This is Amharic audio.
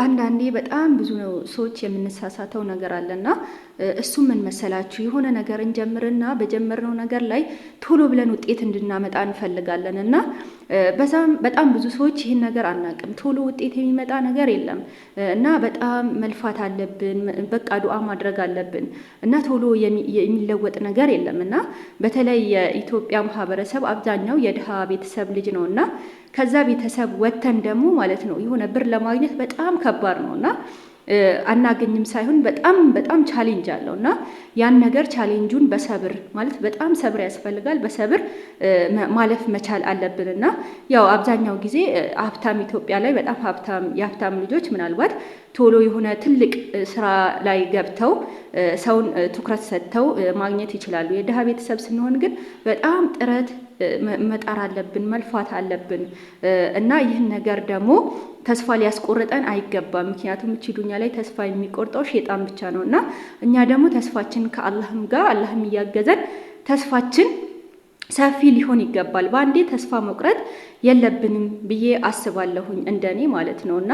አንዳንዴ በጣም ብዙ ነው ሰዎች የምንሳሳተው ነገር አለና እሱ ምን መሰላችሁ የሆነ ነገር እንጀምርና በጀመርነው ነገር ላይ ቶሎ ብለን ውጤት እንድናመጣ እንፈልጋለን እና በጣም ብዙ ሰዎች ይህን ነገር አናቅም። ቶሎ ውጤት የሚመጣ ነገር የለም እና በጣም መልፋት አለብን። በቃ ዱዓ ማድረግ አለብን እና ቶሎ የሚለወጥ ነገር የለም እና በተለይ የኢትዮጵያ ማህበረሰብ አብዛኛው የድሃ ቤተሰብ ልጅ ነውና ከዛ ቤተሰብ ወተን ደግሞ ማለት ነው የሆነ ብር ለማግኘት በጣም ከባድ ነውና አናገኝም ሳይሆን በጣም ቻሌንጅ አለውና ያን ነገር ቻሌንጁን በሰብር ማለት በጣም ሰብር ያስፈልጋል። በሰብር ማለፍ መቻል አለብንና ያው አብዛኛው ጊዜ ሀብታም ኢትዮጵያ ላይ በጣም የሀብታም ልጆች ምናልባት ቶሎ የሆነ ትልቅ ስራ ላይ ገብተው ሰውን ትኩረት ሰጥተው ማግኘት ይችላሉ። የድሃ ቤተሰብ ስንሆን ግን በጣም ጥረት መጣር አለብን፣ መልፋት አለብን እና ይህን ነገር ደግሞ ተስፋ ሊያስቆርጠን አይገባም። ምክንያቱም እቺ ዱንያ ላይ ተስፋ የሚቆርጠው ሸይጣን ብቻ ነውና እኛ ደግሞ ተስፋችን ከአላህም ጋር አላህም እያገዘን ተስፋችን ሰፊ ሊሆን ይገባል። በአንዴ ተስፋ መቁረጥ የለብንም ብዬ አስባለሁኝ እንደኔ ማለት ነውና